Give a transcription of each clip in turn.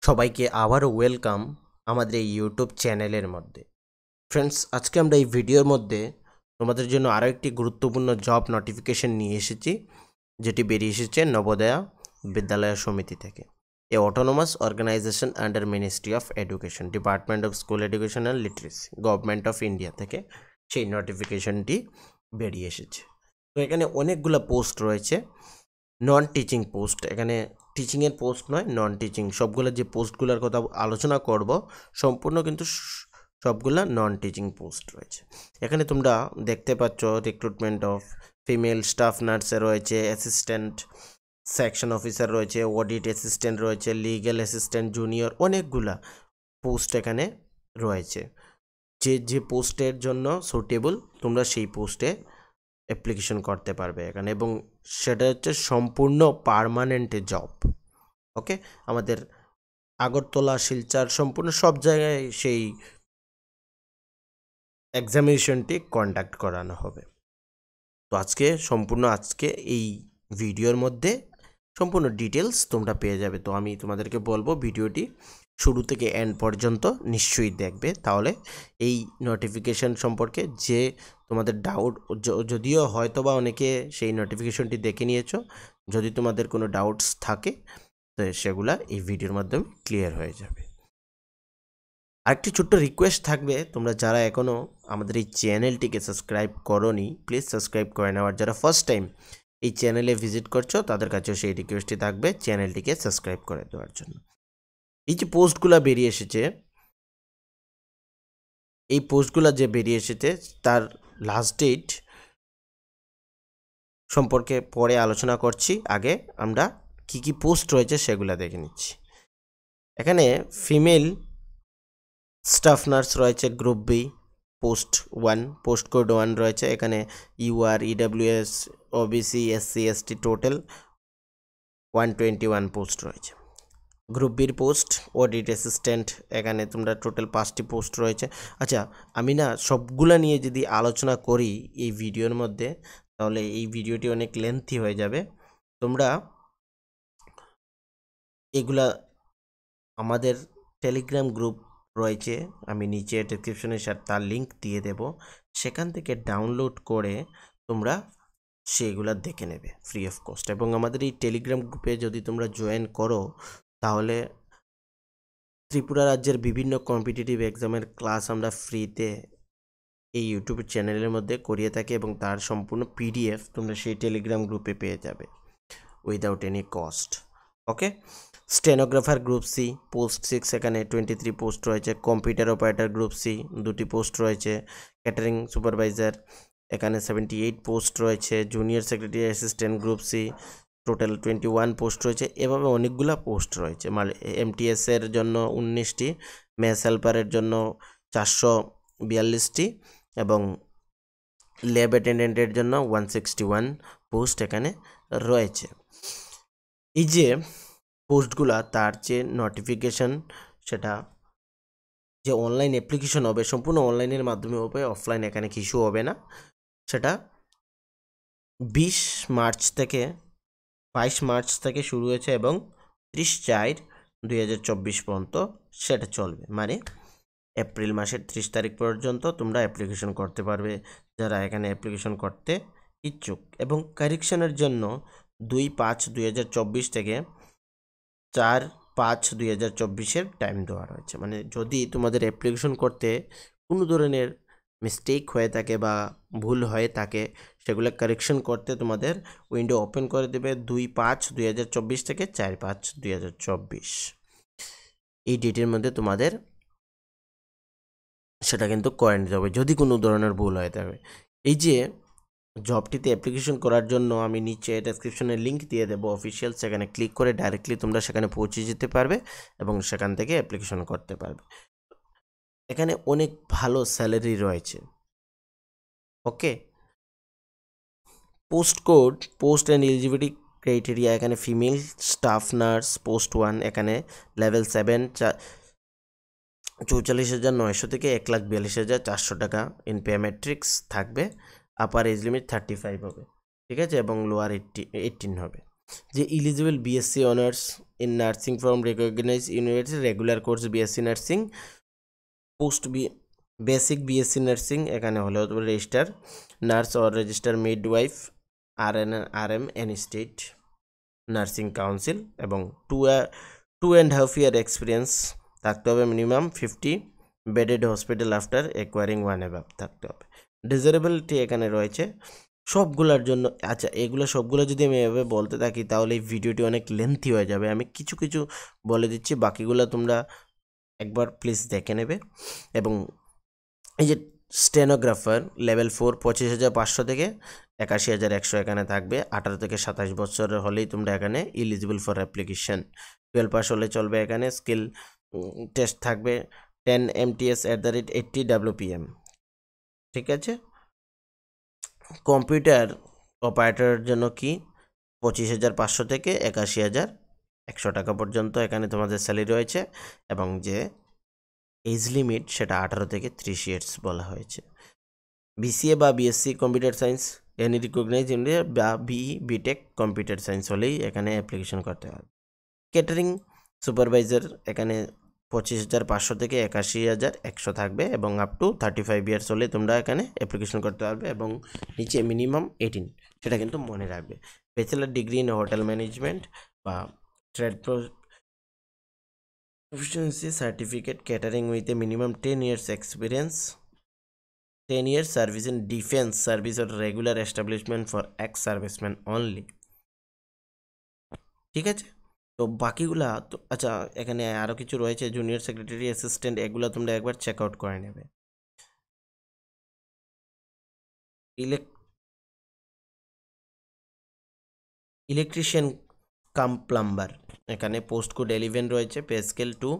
সবাইকে আবারও ওয়েলকাম আমাদের এই ইউটিউব চ্যানেলের মধ্যে। ফ্রেন্ডস, আজকে আমরা এই ভিডিওর মধ্যে তোমাদের জন্য আরও একটি গুরুত্বপূর্ণ জব নোটিফিকেশন নিয়ে এসেছি, যেটি বেরিয়ে এসেছে নবোদয়া বিদ্যালয় সমিতি থেকে। A autonomous organisation under ministry of education, department of school education and literacy, government of India থেকে সেই নোটিফিকেশনটি বেরিয়ে এসেছে। তো এখানে অনেকগুলো পোস্ট রয়েছে, নন টিচিং পোস্ট। এখানে টিচিংয়ের পোস্ট নয়, নন টিচিং। সবগুলো যে পোস্টগুলোর কথা আলোচনা করব সম্পূর্ণ কিন্তু সবগুলা নন টিচিং পোস্ট রয়েছে। এখানে তোমরা দেখতে পাচ্ছ রিক্রুটমেন্ট অফ ফিমেল স্টাফ নার্সে রয়েছে, অ্যাসিস্ট্যান্ট সেকশন অফিসার রয়েছে, অডিট অ্যাসিস্ট্যান্ট রয়েছে, লিগ্যাল অ্যাসিস্ট্যান্ট জুনিয়র, অনেকগুলা পোস্ট এখানে রয়েছে। যে পোস্টের জন্য সুটেবল তোমরা সেই পোস্টে অ্যাপ্লিকেশন করতে পারবে এখানে, এবং সেটা হচ্ছে সম্পূর্ণ পার্মানেন্ট জব। ওকে, আমাদের আগরতলা, শিলচর, সম্পূর্ণ সব জায়গায় সেই এক্সামিনেশনটি কন্ডাক্ট করানো হবে। তো আজকে এই ভিডিওর মধ্যে সম্পূর্ণ ডিটেলস তোমরা পেয়ে যাবে। তো আমি তোমাদেরকে বলবো ভিডিওটি শুরু থেকে এন্ড পর্যন্ত নিশ্চয়ই দেখবে, তাহলে এই নোটিফিকেশন সম্পর্কে যে তোমাদের ডাউট, যদিও হয়তো বা অনেকে সেই নোটিফিকেশনটি দেখে নিয়েছো, যদি তোমাদের কোনো ডাউটস থাকে তো সেগুলা এই ভিডিওর মাধ্যমে ক্লিয়ার হয়ে যাবে। আরেকটি ছোট্ট রিকোয়েস্ট থাকবে, তোমরা যারা এখনও আমাদের এই চ্যানেলটিকে সাবস্ক্রাইব করোনি, প্লিজ সাবস্ক্রাইব করে নাও। আর যারা ফার্স্ট টাইম এই চ্যানেলে ভিজিট করছো তাদের কাছেও সেই রিকোয়েস্টটি থাকবে চ্যানেলটিকে সাবস্ক্রাইব করে দেওয়ার জন্য। এই যে পোস্টগুলো বেরিয়ে এসেছে, এই পোস্টগুলো যে বেরিয়ে এসেছে তার লাস্ট ডেট সম্পর্কে পরে আলোচনা করছি। আগে আমরা কি কি পোস্ট রয়েছে সেগুলো দেখে নিচ্ছি। এখানে ফিমেল স্টাফ নার্স রয়েছে group B, post 1, post code 1 রয়েছে। এখানে UR, EWS, OBC, SC, ST, total 121 post রয়েছে। গ্রুপ বির পোস্ট অডিট অ্যাসিস্ট্যান্ট, এখানে তোমরা টোটাল 5টি পোস্ট রয়েছে। আচ্ছা, আমি না সবগুলা নিয়ে যদি আলোচনা করি এই ভিডিওর মধ্যে, তাহলে এই ভিডিওটি অনেক লেন্থি হয়ে যাবে। তোমরা এগুলা আমাদের টেলিগ্রাম গ্রুপ রয়েছে, আমি নিচে ডেসক্রিপশনে তার লিঙ্ক দিয়ে দেব, সেখান থেকে ডাউনলোড করে তোমরা সেগুলো দেখে নেবে ফ্রি অফ কস্ট। এবং আমাদের এই টেলিগ্রাম গ্রুপে যদি তোমরা জয়েন করো, তাহলে ত্রিপুরা রাজ্যের বিভিন্ন কম্পিটিটিভ এক্সামের ক্লাস আমরা ফ্রিতে এই ইউটিউব চ্যানেলের মধ্যে করিয়ে থাকি, এবং তার সম্পূর্ণ পিডিএফ তোমরা সেই টেলিগ্রাম গ্রুপে পেয়ে যাবে without any cost. Okay, stenographer group C post 6, এখানে 23 পোস্ট রয়েছে। কম্পিউটার অপারেটর গ্রুপ সি 2টি পোস্ট রয়েছে। ক্যাটারিং সুপারভাইজার এখানে 78 পোস্ট রয়েছে। Junior secretary assistant group C total 21 post রয়েছে। এভাবে অনেকগুলো পোস্ট রয়েছে। এমটিএসের জন্য 19টি, ম্যাথ হেল্পারের জন্য 442টি, এবং ল্যাব অ্যাটেন্ডেন্টের জন্য 161 পোস্ট এখানে রয়েছে। এই যে পোস্টগুলা, তার যে নোটিফিকেশন, সেটা যে অনলাইন অ্যাপ্লিকেশন হবে সম্পূর্ণ অনলাইনের মাধ্যমে হবে, অফলাইন এখানে কিছু হবে না। সেটা 22 মার্চ থেকে শুরু হয়েছে এবং 30/4/2024 পর্যন্ত সেটা চলবে। মানে এপ্রিল মাসের 30 তারিখ পর্যন্ত তোমরা অ্যাপ্লিকেশন করতে পারবে যারা এখানে অ্যাপ্লিকেশন করতে ইচ্ছুক। এবং কারেকশনের জন্য 2/5/2024 থেকে 4/5/2024 টাইম দেওয়া রয়েছে। মানে যদি তোমাদের অ্যাপ্লিকেশন করতে কোনো ধরনের মিস্টেক হয়ে থাকে বা ভুল হয়ে থাকে, সেগুলো কারেকশন করতে তোমাদের উইন্ডো ওপেন করে দেবে 2/5/2024 থেকে 4/5/2024 এই ডেটের মধ্যে তোমাদের সেটা কিন্তু করে নিতে হবে যদি কোনো ধরনের ভুল হয়ে থাকে। এই যে জবটিতে অ্যাপ্লিকেশন করার জন্য আমি নিচে ডেসক্রিপশনে লিঙ্ক দিয়ে দেবো অফিসিয়াল, সেখানে ক্লিক করে ডাইরেক্টলি তোমরা সেখানে পৌঁছে যেতে পারবে এবং সেখান থেকে অ্যাপ্লিকেশন করতে পারবে। এখানে অনেক ভালো স্যালারি রয়েছে। ওকে, পোস্ট অ্যান্ড এলিজিবিলিটি ক্রাইটেরিয়া, এখানে ফিমেল স্টাফ নার্স পোস্ট 1, এখানে লেভেল 7 44,900 থেকে 1,42,400 টাকা ইন পে ম্যাট্রিক্স থাকবে। আপার এজ লিমিট 35 হবে, ঠিক আছে, এবং লোয়ার 18 হবে। যে eligible BSc honours in nursing from recognise university regular course BSc nursing post basic BSc nursing এখানে হলো register nurse or register midwife RM N state nursing council এবং 2.5 ইয়ার এক্সপিরিয়েন্স থাকতে হবে, minimum 50 bedded hospital after acquiring 1 above থাকতে হবে। ডিজারেবিলিটি এখানে রয়েছে সবগুলোর জন্য। আচ্ছা, এগুলো সবগুলো যদি আমি এভাবে বলতে থাকি তাহলে এই ভিডিওটি অনেক লেন্থি হয়ে যাবে। আমি কিছু কিছু বলে দিচ্ছি, বাকিগুলো তোমরা একবার প্লিজ দেখে নেবে। এবং এই যে স্টেনোগ্রাফার লেভেল 4 25,500 থেকে 81,100 এখানে থাকবে। 18 থেকে 27 বছর হলেই তোমরা এখানে ইলিজিবল ফর অ্যাপ্লিকেশন। 12 পাস হলে চলবে। এখানে স্কিল টেস্ট থাকবে 10 MTS @80 WPM, ঠিক আছে। কম্পিউটার অপারেটরের জন্য কি 25,500 থেকে 81,100 টাকা পর্যন্ত এখানে তোমাদের স্যালারি রয়েছে। এবং যে এজ লিমিট সেটা 18 থেকে 30 ইয়ার্স বলা হয়েছে। বিসিএ বা BSc computer science any recognise India বা বিটেক কম্পিউটার সায়েন্স হলেই এখানে অ্যাপ্লিকেশন করতে হবে। ক্যাটারিং সুপারভাইজার এখানে 25,500 থেকে 81,100 থাকবে এবং আপ টু 35 ইয়ার্স হলে তোমরা এখানে অ্যাপ্লিকেশন করতে পারবে এবং নিচে মিনিমাম 18, সেটা কিন্তু মনে রাখবে। Bachelor degree in hotel management বা trade proficiency certificate catering with a minimum 10 years experience, 10 years service in defense service or regular establishment for ex-servicemen only, ঠিক আছে। তো বাকিগুলা তো আচ্ছা, এখানে আরও কিছু রয়েছে জুনিয়র সেক্রেটারি অ্যাসিস্ট্যান্ট, এগুলো তোমরা একবার চেক আউট করে নেবে। ইলেকট্রিশিয়ান কাম প্লাম্বার এখানে পোস্ট কোড 11 রয়েছে। পে স্কেল 2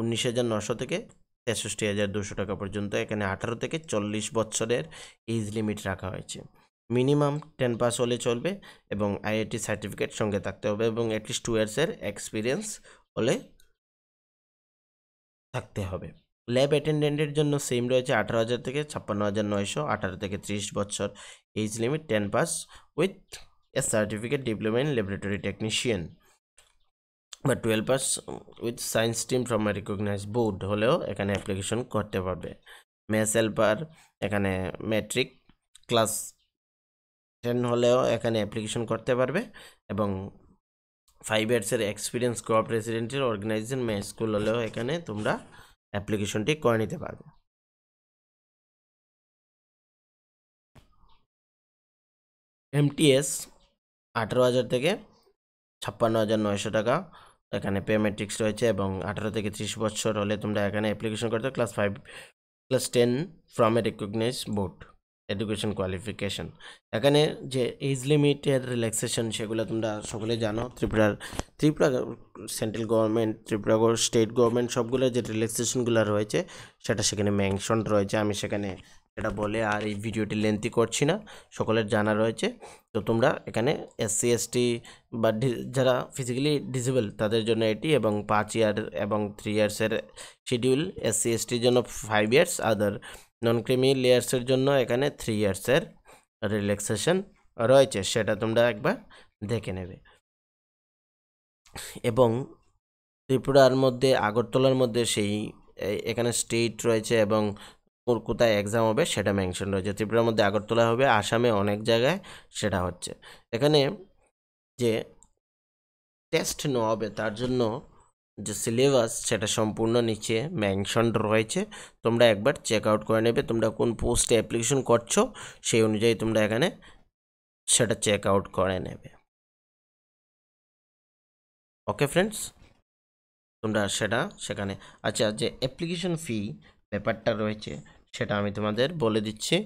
19,900 থেকে 63,200 টাকা পর্যন্ত। এখানে 18 থেকে 40 বছরের এজ লিমিট রাখা হয়েছে। মিনিমাম 10 পাস হলে চলবে এবং আইআইটি সার্টিফিকেট সঙ্গে থাকতে হবে এবং অ্যাটলিস্ট 2 ইয়ার্সের এক্সপিরিয়েন্স হলে থাকতে হবে। ল্যাব অ্যাটেন্ডেন্টের জন্য সেম রয়েছে 18,000 থেকে 56,900, 18 থেকে 30 বছর age limit, 10 pass with a certificate diploma in laboratory technician বা 12 pass with science stream from a recognise board হলেও এখানে অ্যাপ্লিকেশন করতে পারবে। মেস হেল্পার এখানে ম্যাট্রিক ক্লাস 10 হলেও এখানে অ্যাপ্লিকেশন করতে পারবে এবং 5 ইয়ার্সের এক্সপিরিয়েন্স ক্রপ রেসিডেন্টের অর্গানাইজেশন মে স্কুল হলেও এখানে তোমরা অ্যাপ্লিকেশনটি করে নিতে পারবে। এমটিএস 18,000 থেকে 56,900 টাকা এখানে পে ম্যাট্রিক্স রয়েছে এবং 18 থেকে 30 বছর হলে তোমরা এখানে অ্যাপ্লিকেশন করতে class 5 class 10 from a recognise board education qualification. এখানে যে এজ লিমিটের রিল্যাক্সেশন সেগুলো তোমরা সকলে জানো। Tripura central government, Tripura state government সবগুলো যে রিল্যাক্সেশনগুলো রয়েছে সেটা সেখানে মেনশন রয়েছে। আমি সেখানে এটা বলে আর এই ভিডিওটি লেন্থি করছি না, সকলের জানা রয়েছে। তো তোমরা এখানে SC ST বা যারা ফিজিক্যালি ডিসেবল তাদের জন্য এটি এবং 5 ইয়ার এবং 3 ইয়ার্সের শিডিউল। SC STর জন্য 5 ইয়ার্স, আদার নন ক্রিমি লেয়ার্সের জন্য এখানে 3 ইয়ার্সের রিল্যাক্সেশন রয়েছে, সেটা তোমরা একবার দেখে নেবে। এবং ত্রিপুরার মধ্যে আগরতলার মধ্যে সেই এখানে স্টেট রয়েছে এবং কোথায় এক্সাম হবে সেটা মেনশন রয়েছে। ত্রিপুরার মধ্যে আগরতলা হবে, আসামে অনেক জায়গায় সেটা হচ্ছে। এখানে যে টেস্ট নেওয়া হবে তার জন্য যে সিলেবাস সেটা সম্পূর্ণ নিচে মেনশন রয়েছে, তোমরা একবার চেক আউট করে নেবে। তোমরা কোন পোস্টে অ্যাপ্লিকেশন করছো সেই অনুযায়ী তোমরা এখানে সেটা চেক আউট করে নেবে। ওকে ফ্রেন্ডস, তোমরা সেটা সেখানে আচ্ছা যে অ্যাপ্লিকেশন ফি ব্যাপারটা রয়েছে সেটা আমি তোমাদের বলে দিচ্ছি।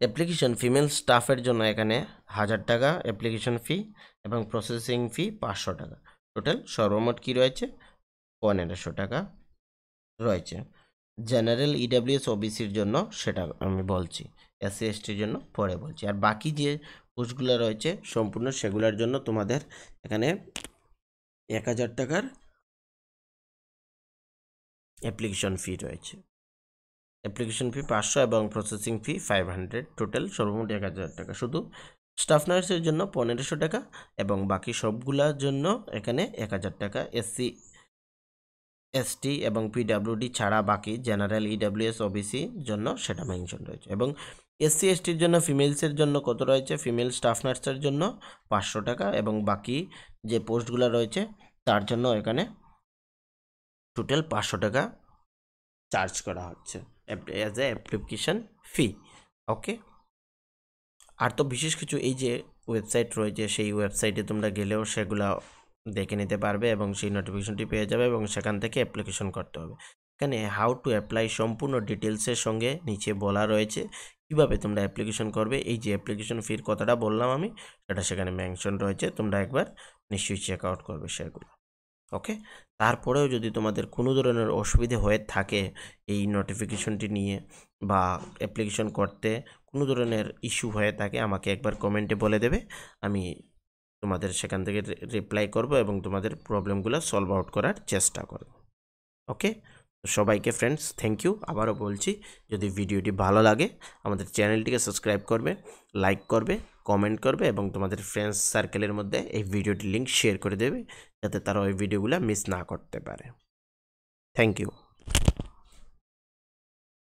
অ্যাপ্লিকেশন ফিমেল স্টাফের জন্য এখানে 1,000 টাকা অ্যাপ্লিকেশন ফি এবং প্রসেসিং ফি 500 টাকা। টোটাল সর্বমোট কী রয়েছে 1,500 টাকা রয়েছে। জেনারেল EWS OBCর জন্য সেটা আমি বলছি, SC STর জন্য পরে বলছি। আর বাকি যে পোস্টগুলো রয়েছে সম্পূর্ণ সেগুলোর জন্য তোমাদের এখানে 1,000 টাকার অ্যাপ্লিকেশন ফি রয়েছে। অ্যাপ্লিকেশন ফি 500 এবং প্রসেসিং ফি 500, টোটাল সর্বমোট 1,000 টাকা। শুধু স্টাফ নার্সের জন্য 1500 টাকা এবং বাকি সবগুলোর জন্য এখানে 1000 টাকা। এসসি এসটি এবং পিডাব্লিউডি ছাড়া বাকি জেনারেল ইডাব্লিউএস ওবিসির জন্য সেটা মেনশন রয়েছে। এবং এসসি এসটির জন্য ফিমেলসের জন্য কত রয়েছে, ফিমেল স্টাফ নার্সের জন্য 500 টাকা এবং বাকি যে পোস্টগুলো রয়েছে তার জন্য এখানে টোটাল 500 টাকা চার্জ করা হচ্ছে অ্যাজ এ অ্যাপ্লিকেশন ফি। ওকে, আর তো বিশেষ কিছু এই যে ওয়েবসাইট রয়েছে সেই ওয়েবসাইটে তোমরা গেলেও সেগুলো দেখে নিতে পারবে এবং সেই নোটিফিকেশনটি পেয়ে যাবে এবং সেখান থেকে অ্যাপ্লিকেশন করতে হবে। এখানে হাউ টু অ্যাপ্লাই সম্পূর্ণ ডিটেলসের সঙ্গে নিচে বলা রয়েছে কিভাবে তোমরা অ্যাপ্লিকেশন করবে। এই যে অ্যাপ্লিকেশন ফির কথাটা বললাম আমি, সেটা সেখানে মেনশন রয়েছে, তোমরা একবার নিশ্চয়ই চেক আউট করবে সেগুলো। ওকে, তারপরেও যদি তোমাদের কোনো ধরনের অসুবিধে হয়ে থাকে এই নোটিফিকেশনটি নিয়ে বা অ্যাপ্লিকেশন করতে কোনো ধরনের ইস্যু হয়ে থাকে, আমাকে একবার কমেন্টে বলে দেবে, আমি তোমাদের সেখান থেকে রিপ্লাই করব এবং তোমাদের প্রবলেমগুলো সলভ আউট করার চেষ্টা করব। ওকে, তো সবাইকে ফ্রেন্ডস থ্যাংক ইউ। আবারও বলছি, যদি ভিডিওটি ভালো লাগে আমাদের চ্যানেলটিকে সাবস্ক্রাইব করবে, লাইক করবে, কমেন্ট করবে এবং তোমাদের ফ্রেন্ডস সার্কেলের মধ্যে এই ভিডিওটির লিঙ্ক শেয়ার করে দেবে যাতে তারা ওই ভিডিওগুলো মিস না করতে পারে। Thank you.